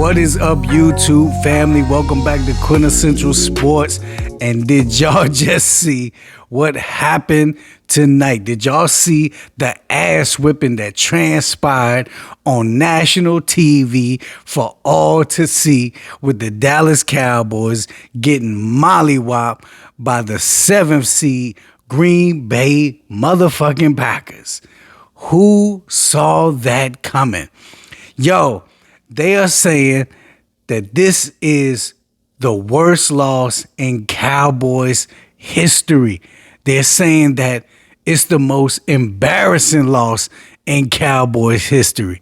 What is up, YouTube family? Welcome back to Quintessential Sports. And did y'all just see what happened tonight? Did y'all see the ass whipping that transpired on national TV for all to see with the Dallas Cowboys getting mollywopped by the 7th seed Green Bay motherfucking Packers? Who saw that coming? Yo, they are saying that this is the worst loss in Cowboys history. They're saying that it's the most embarrassing loss in Cowboys history.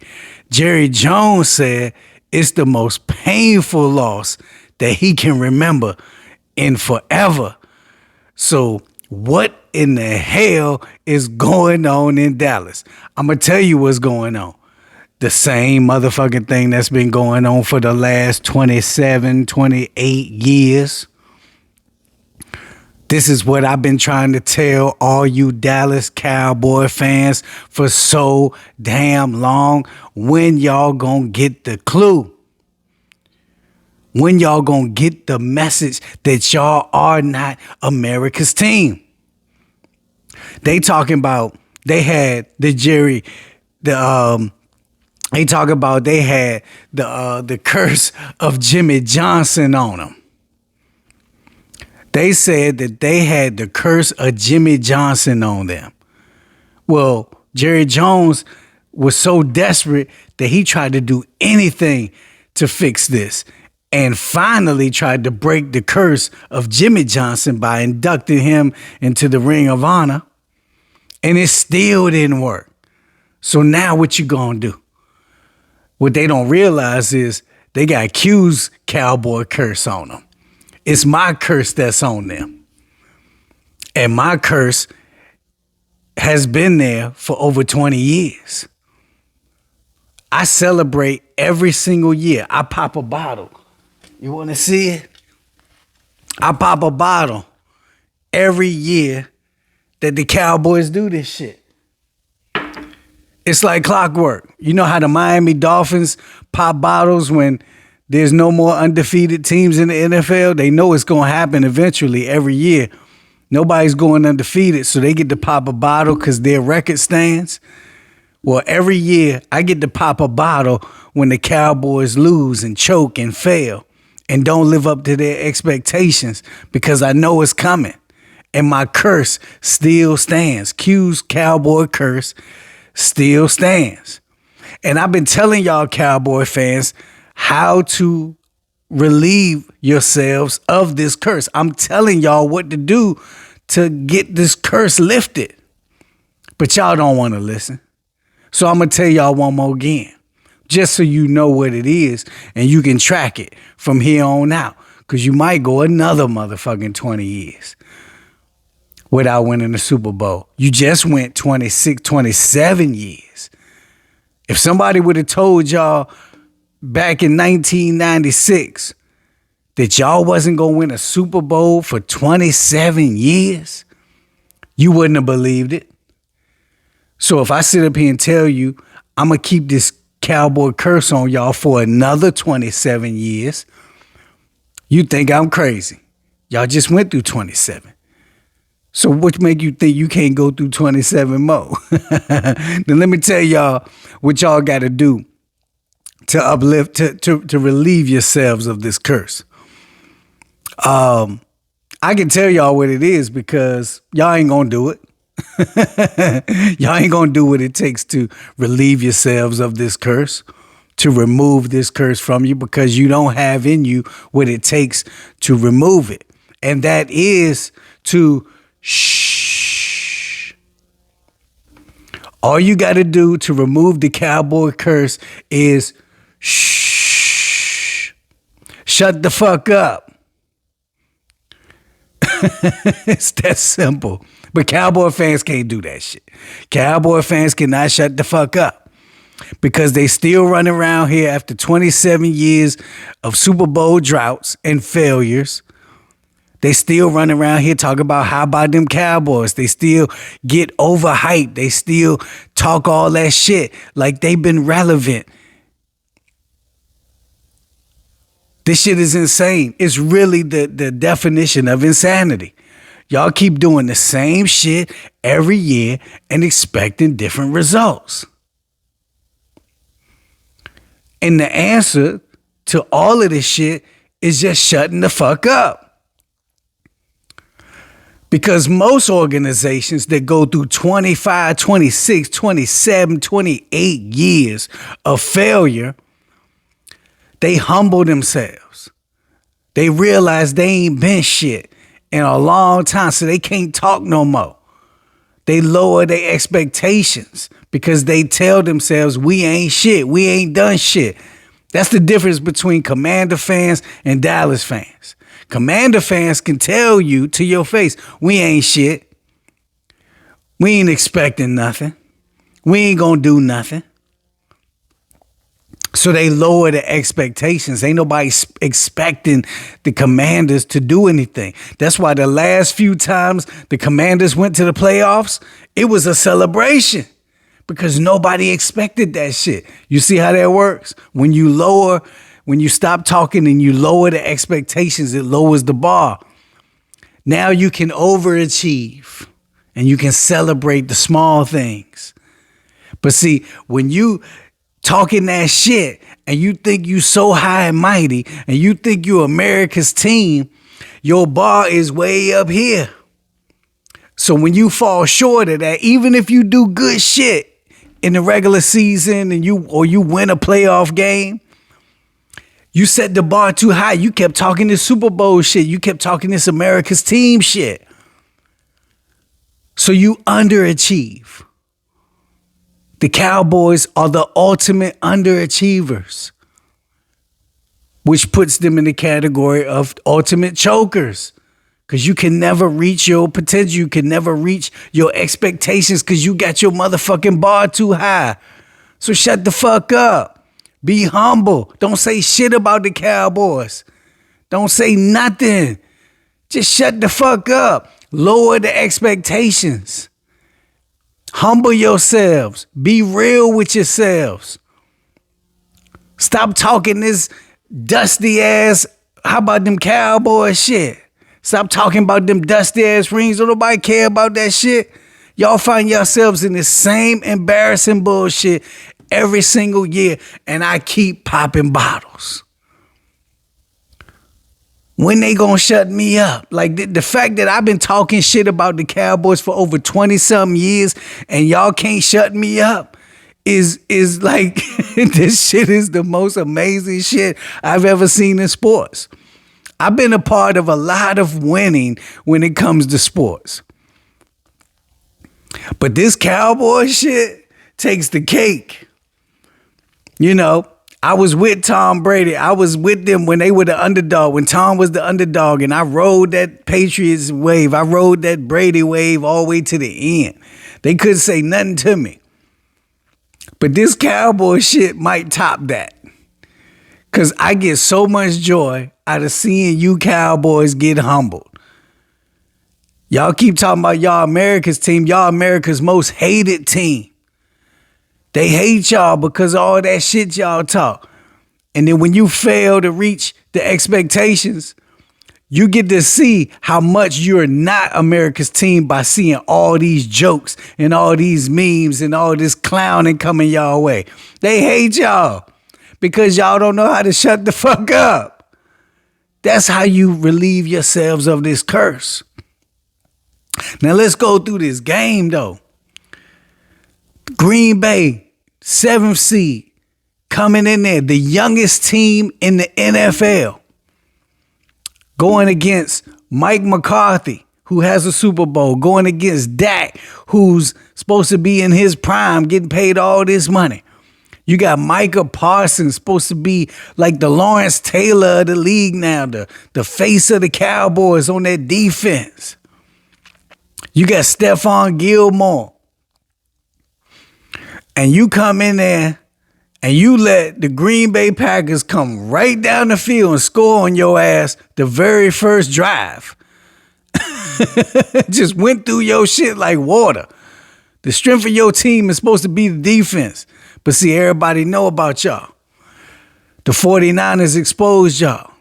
Jerry Jones said it's the most painful loss that he can remember in forever. So what in the hell is going on in Dallas? I'm going to tell you what's going on. The same motherfucking thing that's been going on for the last 27, 28 years. This is what I've been trying to tell all you Dallas Cowboy fans for so damn long. When y'all gonna get the clue? When y'all gonna get the message that y'all are not America's team? They talking about they had the Jerry, they talk about they had the curse of Jimmy Johnson on them. They said that they had the curse of Jimmy Johnson on them. Well, Jerry Jones was so desperate that he tried to do anything to fix this and finally tried to break the curse of Jimmy Johnson by inducting him into the Ring of Honor. And it still didn't work. So now what you gonna do? What they don't realize is they got Q's Cowboy curse on them. It's my curse that's on them. And my curse has been there for over 20 years. I celebrate every single year. I pop a bottle. You want to see it? I pop a bottle every year that the Cowboys do this shit. It's like clockwork. You know how the Miami Dolphins pop bottles when there's no more undefeated teams in the NFL? They know it's going to happen eventually every year. Nobody's going undefeated, so they get to pop a bottle because their record stands. Well, every year I get to pop a bottle when the Cowboys lose and choke and fail and don't live up to their expectations because I know it's coming. And my curse still stands. Q's Cowboy curse still stands. And I've been telling y'all Cowboy fans how to relieve yourselves of this curse. I'm telling y'all what to do to get this curse lifted. But y'all don't want to listen. So I'm going to tell y'all one more again, just so you know what it is and you can track it from here on out, because you might go another motherfucking 20 years without winning the Super Bowl. You just went 26, 27 years. If somebody would have told y'all back in 1996 that y'all wasn't going to win a Super Bowl for 27 years, you wouldn't have believed it. So if I sit up here and tell you I'm going to keep this Cowboy curse on y'all for another 27 years, you think I'm crazy. Y'all just went through 27. So what make you think you can't go through 27 more? Then let me tell y'all what y'all got to do to uplift, to relieve yourselves of this curse. I can tell y'all what it is because y'all ain't going to do it. Y'all ain't going to do what it takes to relieve yourselves of this curse, to remove this curse from you, because you don't have in you what it takes to remove it. And that is to shh. All you got to do to remove the Cowboy curse is shh. Shut the fuck up. It's that simple. But Cowboy fans can't do that shit. Cowboy fans cannot shut the fuck up because they still run around here after 27 years of Super Bowl droughts and failures. They still run around here talking about how about them Cowboys. They still get overhyped. They still talk all that shit like they've been relevant This shit is insane. It's really the definition of insanity. Y'all keep doing the same shit every year and expecting different results. And the answer to all of this shit is just shutting the fuck up. Because most organizations that go through 25, 26, 27, 28 years of failure, they humble themselves. They realize they ain't been shit in a long time, so they can't talk no more. They lower their expectations because they tell themselves, we ain't shit, we ain't done shit. That's the difference between Commander fans and Dallas fans. Commander fans can tell you to your face, we ain't shit. We ain't expecting nothing. We ain't gonna do nothing. So they lower the expectations. Ain't nobody expecting the Commanders to do anything. That's why the last few times the Commanders went to the playoffs, it was a celebration because nobody expected that shit. You see how that works? When you stop talking and you lower the expectations, it lowers the bar. Now you can overachieve and you can celebrate the small things. But see, when you talking that shit and you think you so high and mighty and you think you America's team, your bar is way up here. So when you fall short of that, even if you do good shit in the regular season and you win a playoff game, you set the bar too high. You kept talking this Super Bowl shit. You kept talking this America's team shit. So you underachieve. The Cowboys are the ultimate underachievers, which puts them in the category of ultimate chokers because you can never reach your potential. You can never reach your expectations because you got your motherfucking bar too high. So shut the fuck up. Be humble. Don't say shit about the Cowboys. Don't say nothing. Just shut the fuck up. Lower the expectations. Humble yourselves. Be real with yourselves. Stop talking this dusty ass, how about them Cowboy shit? Stop talking about them dusty ass rings. Don't nobody care about that shit. Y'all find yourselves in the same embarrassing bullshit every single year, and I keep popping bottles. When they gonna shut me up? Like the fact that I've been talking shit about the Cowboys for over 20-something years and y'all can't shut me up is like, this shit is the most amazing shit I've ever seen in sports. I've been a part of a lot of winning when it comes to sports. But this Cowboy shit takes the cake. You know, I was with Tom Brady. I was with them when they were the underdog, when Tom was the underdog, and I rode that Patriots wave. I rode that Brady wave all the way to the end. They couldn't say nothing to me. But this Cowboy shit might top that. Because I get so much joy out of seeing you Cowboys get humbled. Y'all keep talking about y'all America's team. Y'all America's most hated team. They hate y'all because of all that shit y'all talk. And then when you fail to reach the expectations, you get to see how much you're not America's team by seeing all these jokes and all these memes and all this clowning coming y'all way. They hate y'all because y'all don't know how to shut the fuck up. That's how you relieve yourselves of this curse. Now let's go through this game though. Green Bay, 7th seed, coming in there, the youngest team in the NFL, going against Mike McCarthy, who has a Super Bowl, going against Dak, who's supposed to be in his prime, getting paid all this money. You got Micah Parsons, supposed to be like the Lawrence Taylor of the league now, the face of the Cowboys on that defense. You got Stephon Gilmore. And you come in there and you let the Green Bay Packers come right down the field and score on your ass the very first drive. Just went through your shit like water. The strength of your team is supposed to be the defense. But see, everybody know about y'all. The 49ers exposed y'all.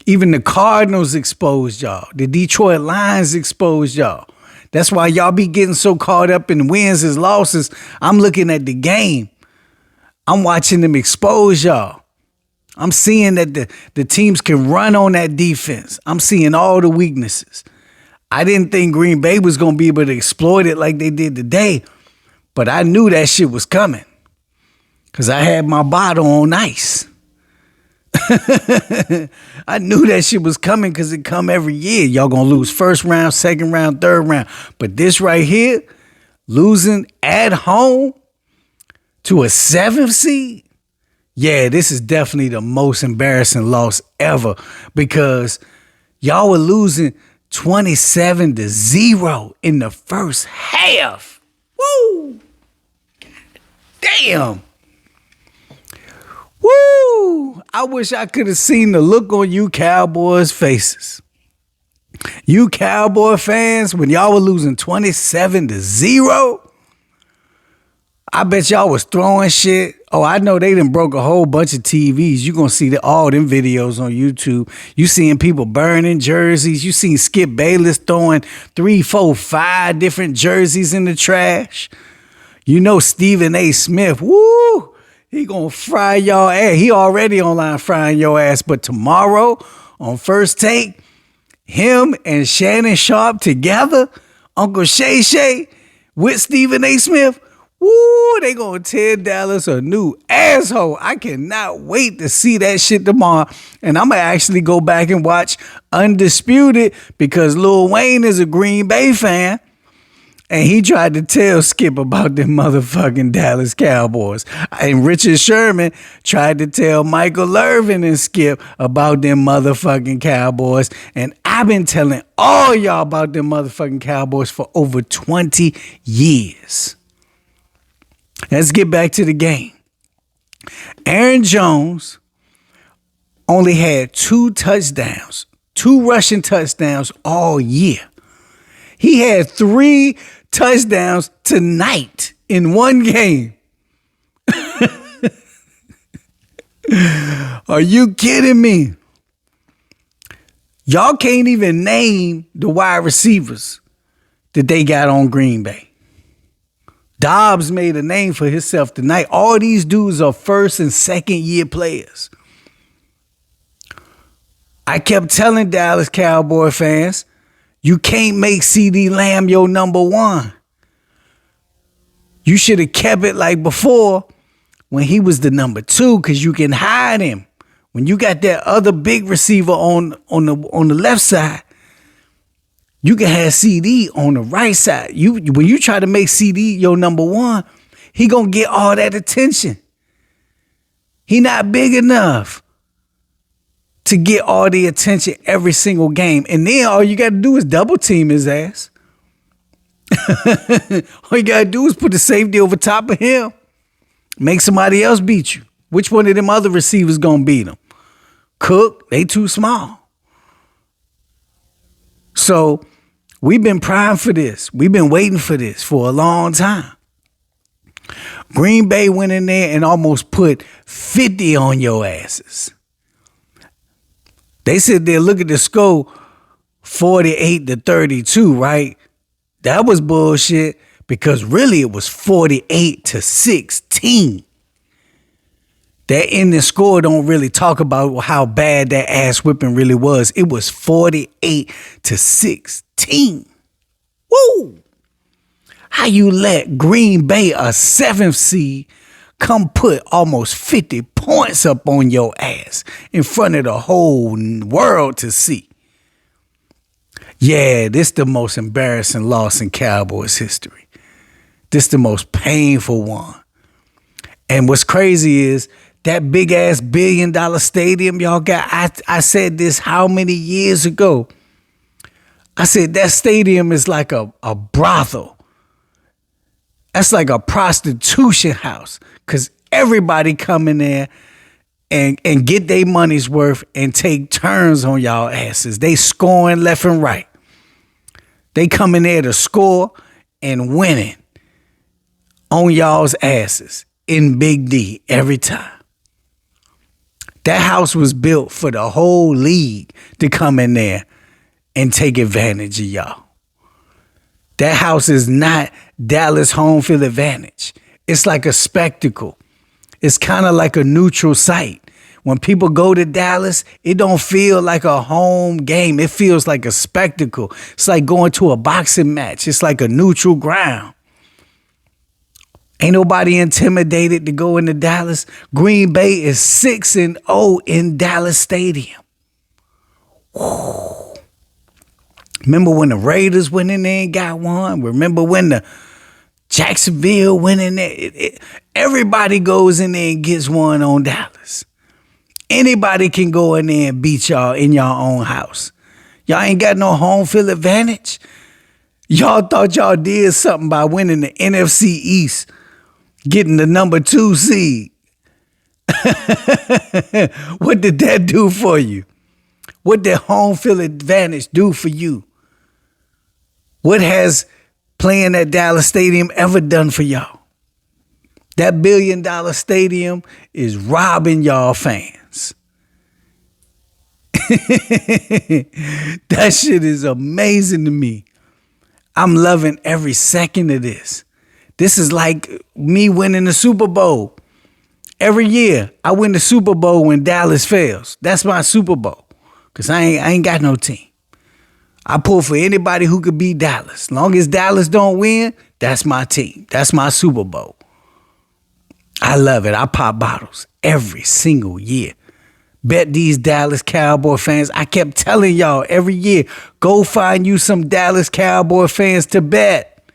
Even the Cardinals exposed y'all. The Detroit Lions exposed y'all. That's why y'all be getting so caught up in wins and losses. I'm looking at the game. I'm watching them expose y'all. I'm seeing that the teams can run on that defense. I'm seeing all the weaknesses. I didn't think Green Bay was going to be able to exploit it like they did today, but I knew that shit was coming because I had my bottle on ice. I knew that shit was coming because it come every year. Y'all going to lose first round, second round, third round. But this right here, losing at home to a 7th seed, yeah, this is definitely the most embarrassing loss ever because y'all were losing 27-0 in the first half. Woo! Damn. Woo! I wish I could have seen the look on you Cowboys' faces. You Cowboy fans, when y'all were losing 27-0, I bet y'all was throwing shit. Oh, I know they done broke a whole bunch of TVs. You gonna see all them videos on YouTube. You seeing people burning jerseys. You seen Skip Bayless throwing 3, 4, 5 different jerseys in the trash. You know Stephen A. Smith, woo, he gonna fry y'all ass. He already online frying your ass. But tomorrow on First Take, him and Shannon Sharp together, Uncle Shay Shay with Stephen A. Smith, woo, they gonna tear Dallas a new asshole. I cannot wait to see that shit tomorrow. And I'm gonna actually go back and watch Undisputed because Lil Wayne is a Green Bay fan. And he tried to tell Skip about them motherfucking Dallas Cowboys. And Richard Sherman tried to tell Michael Irvin and Skip about them motherfucking Cowboys. And I've been telling all y'all about them motherfucking Cowboys for over 20 years. Let's get back to the game. Aaron Jones only had 2 touchdowns, 2 rushing touchdowns all year. He had 3 touchdowns tonight in one game. Are you kidding me? Y'all can't even name the wide receivers that they got on Green Bay. Dobbs made a name for himself tonight. All these dudes are first and second year players. I kept telling Dallas Cowboy fans, you can't make CeeDee Lamb your number 1. You should have kept it like before when he was the number 2 because you can hide him. When you got that other big receiver on the left side, you can have CD on the right side. When you try to make CD your number 1, he gonna get all that attention. He not big enough to get all the attention every single game. And then all you got to do is double team his ass. All you got to do is put the safety over top of him. Make somebody else beat you. Which one of them other receivers going to beat him? Cook, they too small. So we've been primed for this. We've been waiting for this for a long time. Green Bay went in there and almost put 50 on your asses. They said they look at the score 48-32, right? That was bullshit because really it was 48-16. That ending score don't really talk about how bad that ass whipping really was. It was 48-16. Woo! How you let Green Bay, a 7th seed, come put almost 50 points up on your ass in front of the whole world to see? Yeah, this the most embarrassing loss in Cowboys history. This the most painful one. And what's crazy is that big ass $1 billion stadium y'all got. I said this how many years ago? I said that stadium is like a brothel. That's like a prostitution house because everybody come in there and get their money's worth and take turns on y'all asses. They scoring left and right. They come in there to score and winning on y'all's asses in Big D every time. That house was built for the whole league to come in there and take advantage of y'all. That house is not Dallas home field advantage. It's like a spectacle. It's kind of like a neutral site. When people go to Dallas, it don't feel like a home game. It feels like a spectacle. It's like going to a boxing match. It's like a neutral ground. Ain't nobody intimidated to go into Dallas. Green Bay is 6-0 in Dallas Stadium. Whew. Remember when the Raiders went in there and got one? Remember when the Jacksonville went in there? Everybody goes in there and gets one on Dallas. Anybody can go in there and beat y'all in your own house. Y'all ain't got no home field advantage. Y'all thought y'all did something by winning the NFC East, getting the number 2 seed. What did that do for you? What did home field advantage do for you? What has playing at Dallas Stadium ever done for y'all? That $1 billion stadium is robbing y'all fans. That shit is amazing to me. I'm loving every second of this. This is like me winning the Super Bowl. Every year, I win the Super Bowl when Dallas fails. That's my Super Bowl. Because I ain't got no team. I pull for anybody who could beat Dallas. As long as Dallas don't win, that's my team. That's my Super Bowl. I love it. I pop bottles every single year. Bet these Dallas Cowboy fans. I kept telling y'all every year, go find you some Dallas Cowboy fans to bet.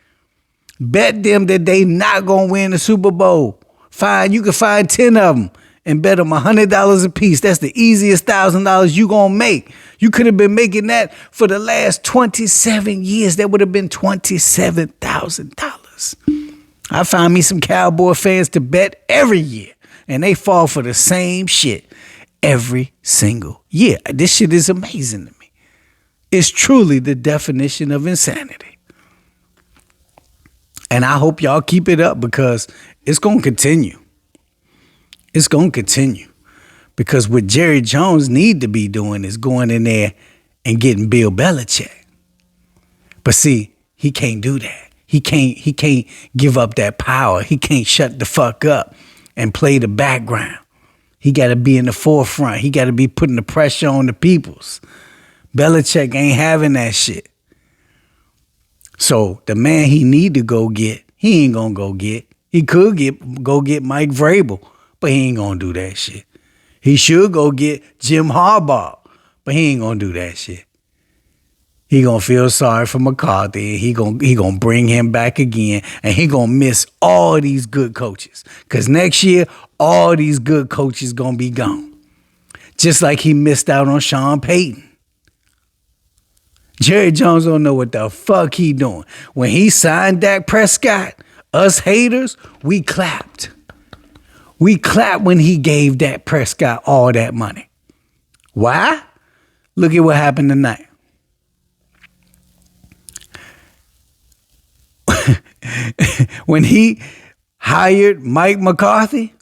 Bet them that they not going to win the Super Bowl. You can find 10 of them and bet them $100 a piece. That's the easiest $1,000 you going to make. You could have been making that for the last 27 years. That would have been $27,000. I find me some Cowboy fans to bet every year, and they fall for the same shit every single year. This shit is amazing to me. It's truly the definition of insanity. And I hope y'all keep it up because it's going to continue. It's going to continue. Because what Jerry Jones need to be doing is going in there and getting Bill Belichick. But see, he can't do that. He can't give up that power. He can't shut the fuck up and play the background. He got to be in the forefront. He got to be putting the pressure on the peoples. Belichick ain't having that shit. So the man he need to go get, he ain't gonna go get. He could go get Mike Vrabel, but he ain't gonna do that shit. He should go get Jim Harbaugh, but he ain't gonna do that shit. He gonna feel sorry for McCarthy. He gonna bring him back again, and he gonna miss all these good coaches. Cause next year, all these good coaches gonna be gone. Just like he missed out on Sean Payton. Jerry Jones don't know what the fuck he doing. When he signed Dak Prescott, us haters, we clapped. We clapped when he gave Dak Prescott all that money. Why? Look at what happened tonight. When he hired Mike McCarthy,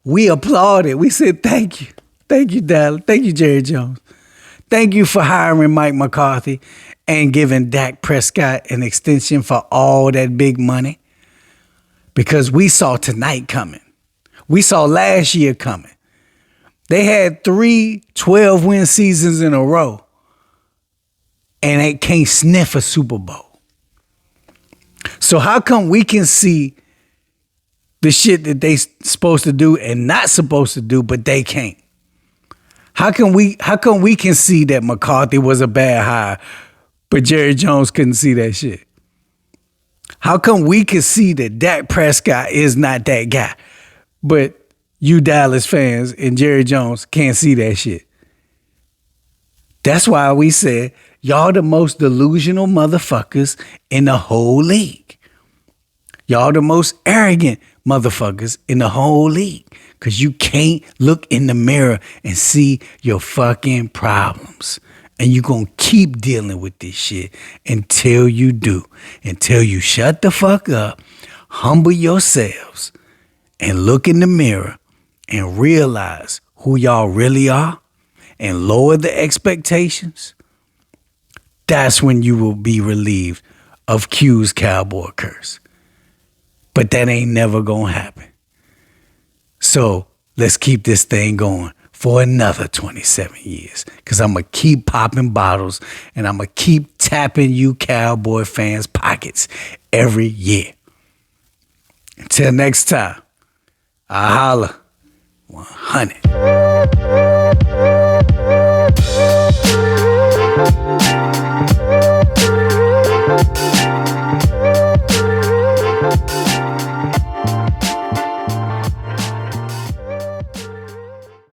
we applauded. We said, thank you. Thank you, Dallas. Thank you, Jerry Jones. Thank you for hiring Mike McCarthy and giving Dak Prescott an extension for all that big money. Because we saw tonight coming. We saw last year coming. They had 3 12-win seasons in a row, and they can't sniff a Super Bowl. So how come we can see the shit that they supposed to do and not supposed to do, but they can't? How come we can see that McCarthy was a bad hire, but Jerry Jones couldn't see that shit? How come we can see that Dak Prescott is not that guy, but you Dallas fans and Jerry Jones can't see that shit? That's why we said, y'all the most delusional motherfuckers in the whole league. Y'all the most arrogant motherfuckers in the whole league. Because you can't look in the mirror and see your fucking problems. And you're going to keep dealing with this shit until you do. Until you shut the fuck up, humble yourselves, and look in the mirror and realize who y'all really are and lower the expectations, that's when you will be relieved of Q's cowboy curse. But that ain't never gonna happen. So let's keep this thing going for another 27 years. Because I'm going to keep popping bottles and I'm going to keep tapping you Cowboy fans' pockets every year. Until next time, I holla 100.